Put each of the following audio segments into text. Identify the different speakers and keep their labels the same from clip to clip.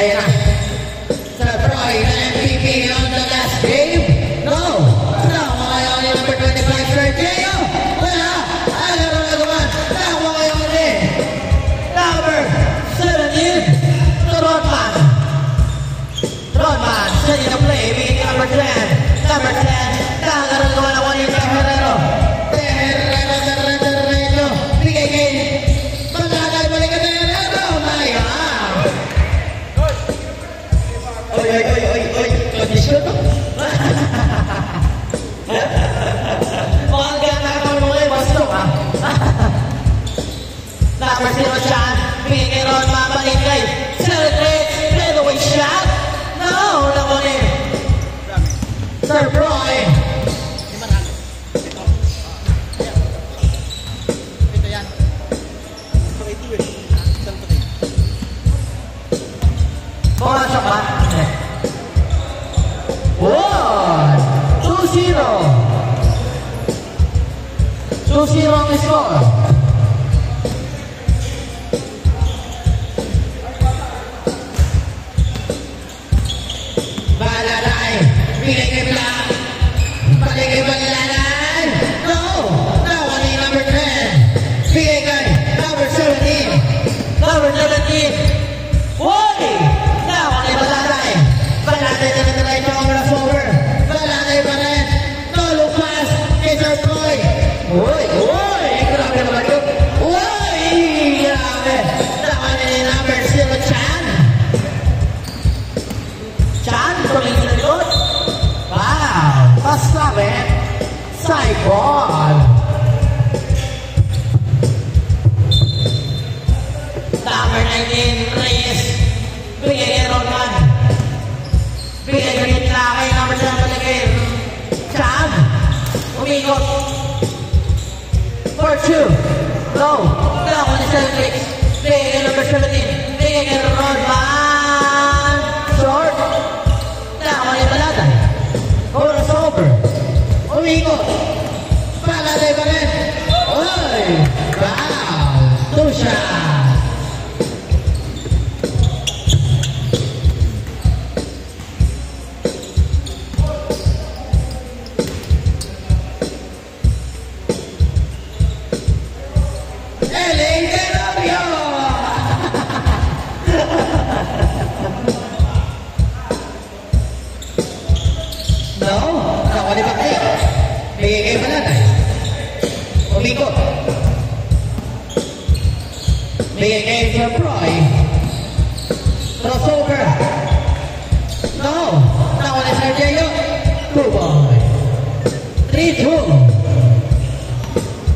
Speaker 1: Ayan na. Sir Roy, the MVP on the last game. No. Tama ngayon ni number 25, Sir J.O. Wala. Alam mo na naman. Tama ngayon ni number 17, Rodman. Rodman, setting the play, being number 10. Number 10, nakaroon naman ako ni Herrero. Herrero. Bigay kay Pagkakay, balik ka na Herrero. Mayang. Oy. Kondisyon to. Mukhang gana mo ngayon, basto ha. Number 0 shot, bigay kay Rodman, balik kay Celebrate, fadeaway shot. No, nakunin. Sir Roy. Bola siya ba? 2-0. 2-0 ang score. Balalay. Bigay kay Black. Balik kay Balalay. No. Nawa ni number 10. Bigay kay number 17. Number 17. Woy! Nawa ni Balalay. Balalay na nalay pa ang crossover. Balalay pa rin. No look pass kay Sir Troy. Woy! Grabe naman yun. Woy! Grabe. Nawa ni number 0 Chan. Chan, tumingin na yun. Wow! Pasabi. Cycle. Number 19, Reyes. Bigay kay Rodman. Bigay kay Gitla kay number 7 kay Chan. Umikot. For 2. Low. Nawa ni Celtics. Bigay kay number 17. Bigay kay Rodman. Short. Nawa ni Balatay. Oras over. Umikot. Balatay pa rin. Oy! Wow! 2 shot. Bigay kay Sir Roy. Crossover. No. Nawa ni Sir J.O. 2-ball. 3-2.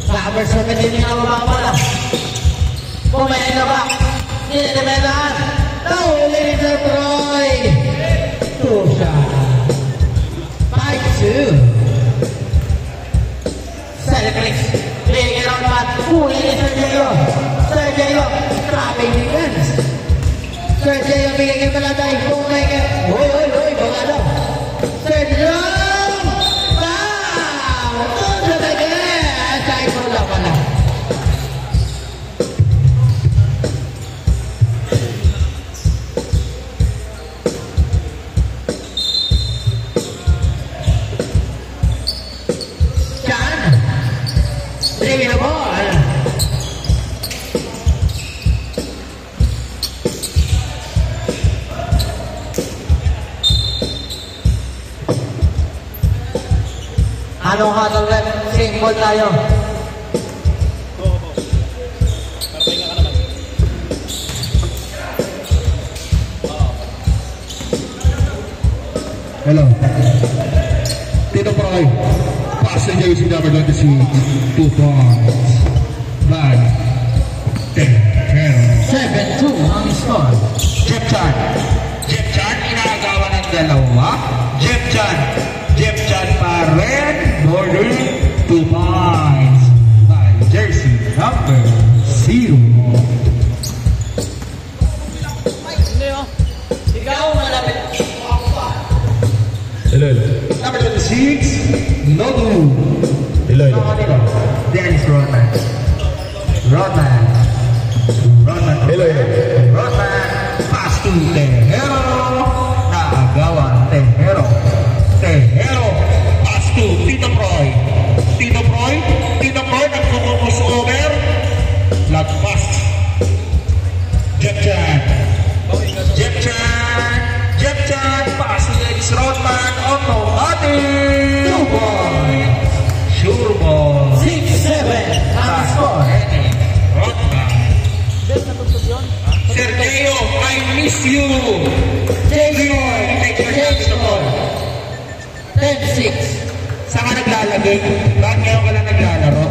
Speaker 1: Number 17 yung mababala. Pumayin na ba? Ninidemendahan. Nahuli ni Sir Roy. 2 shot. 5-2. Celebrate. Bigay kay Rodman. Huli ni Sir J.O. Sir J.O. Grabe defense. Sir J.O. bigay kay Balatay. Bumay kay... Uy, bangalo. Sir J.O. Wow! Tunso na ganyan. Kahit wala pala. Chan. Bigay na ball. Anong huddle rep? Single tayo.
Speaker 2: Papahinga ka naman.
Speaker 3: Hello. Tino Proy. Pass niya yung number 26. 2 points. Bag. 10.
Speaker 1: 7-2 ang score.
Speaker 3: Jeff Chan. Jeff Chan, inagawa ng dalawa. Jeff Chan pa rin. Border 2 points. By jersey number 0.
Speaker 1: Ikaw malapit.
Speaker 3: Hello. Number 26, Nodu. Hello. Dennis Rodman. Hello. Rodman. Pass to the
Speaker 1: 2 points.
Speaker 3: Sure ball.
Speaker 1: 6-7 ang score.
Speaker 3: Sergio, I miss you.
Speaker 1: Take score. 10-6.
Speaker 3: Saan ka naglalagay? Bakit ngayon ka lang naglalaro?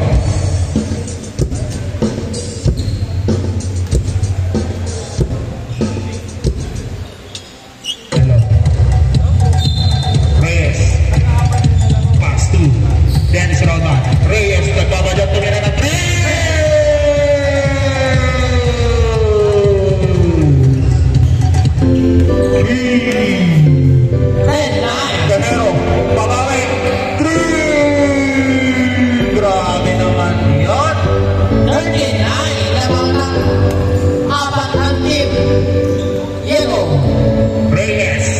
Speaker 3: Hello. Reyes. Pass to Dennis Roman. Reyes, nagbabadyan tumira ng 3. Ganero, babawi. 3. Grabe naman yun.
Speaker 1: 39. Lamang ng apat ang team. Yellow.
Speaker 3: Reyes.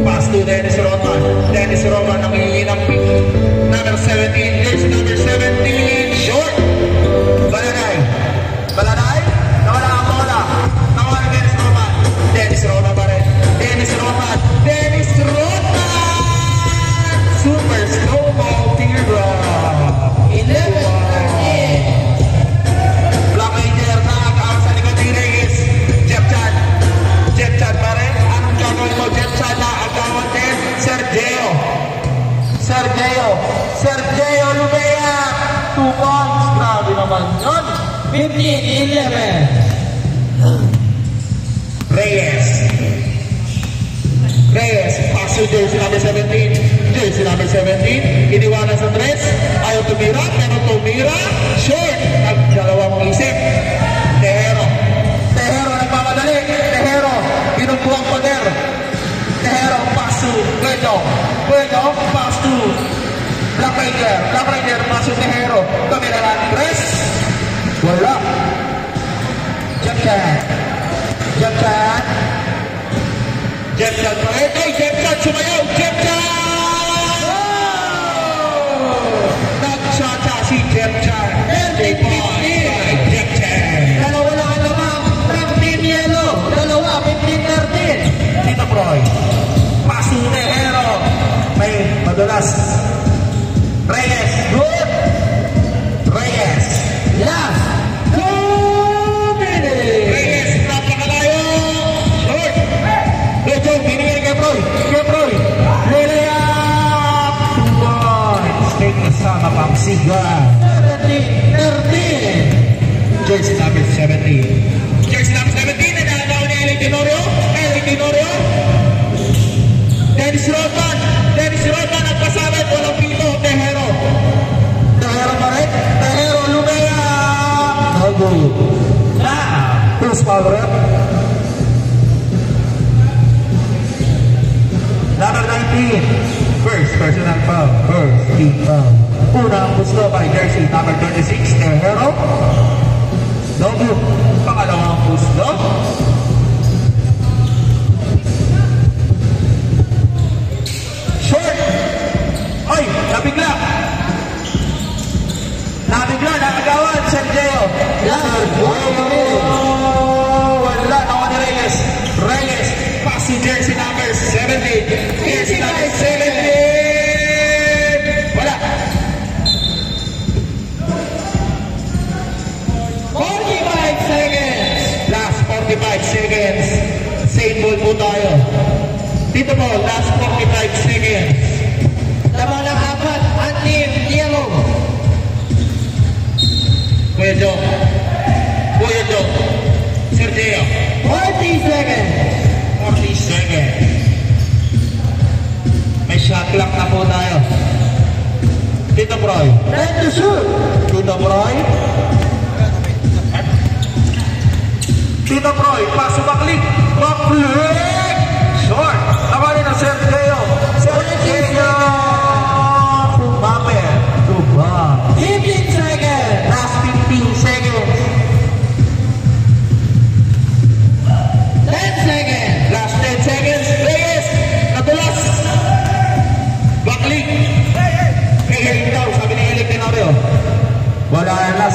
Speaker 3: Pass to Dennis Roman. Dennis Roman nangihingi ng pick. Number 17. Jersey number 17. Short. Balanay. Balanay. Nawala ang bola. Nawala Dennis Roman. Dennis Roman pa rin. Dennis Roman. Dennis Roman. Super slow ball teardrop.
Speaker 1: 11-13.
Speaker 3: Black Ranger na ang sa likod ni Reyes. Jeff Chan. Jeff Chan pa rin. Anong gagawin mo? Jeff Chan na ang gawin din. Sergio. Sergio Lumea. 2 points. Grabe naman yun.
Speaker 1: 15-11.
Speaker 3: Reyes. Pass to jersey number 17. Jersey number 17. Iniwanan sa dress. Ayaw tumira. Pero tumira. Short. Nagdalawang isip. Tejero nagmamadali. Tejero. Binubuang poder. Tejero. Pass to Puedo. Pass to Black Ranger. Pass to Tejero. Tumira ng dress. Wala. Jeff Chan pa rin. Ay, Jeff Chan sumayaw. Jeff Chan! Nagshota si Jeff Chan. 30 points. Jeff Chan.
Speaker 1: Dalawa lang ang lamang ng Team Yellow. 15-13.
Speaker 3: Tito Proy. Paso Tejero. May madulas. Reyes. Good. Reyes.
Speaker 1: Last 2 minutes.
Speaker 3: Reyes. Napakalayo. Short. Ito, binigay kay Proy. Liliap. 2 points. Take kasama pang siga.
Speaker 1: 17-13.
Speaker 3: Jersey number 17. Jersey number 17. Nananaw ni Eli Tenorio. Dennis Roman nagpasabit. Walang pito. Tejero pa rin. Tejero Lumea. No good. Who's foul rep? Number 19. First personal foul. First team foul. Unang pusto by jersey number 26. Tejero. No good. Pangalawang pusto. Short. Ay, nabigla. Nakagawan. Sergio. Wala. Nakuha ni Reyes. Pass to jersey number 17. Jersey number 17. Wala.
Speaker 1: 45 seconds.
Speaker 3: Last 45 seconds. Same ball po tayo. Dito po, last 45 seconds.
Speaker 1: Lamang ng apat ang Team Yellow.
Speaker 3: Kuya Joe. Sergio.
Speaker 1: 40 seconds.
Speaker 3: 40 seconds. May shot clock na po tayo. Tito Proy.
Speaker 1: Time to shoot.
Speaker 3: Tito Proy. Paso baklik. Short. Nakalin ang Sergio. Kumapit. Duba.
Speaker 1: 15 seconds.
Speaker 3: Last 15 seconds.
Speaker 1: 10 seconds.
Speaker 3: Last 10 seconds. Reyes. Nadulas. Baklik. Reyes daw. Sabi ni Eli Tenorio. Wala na.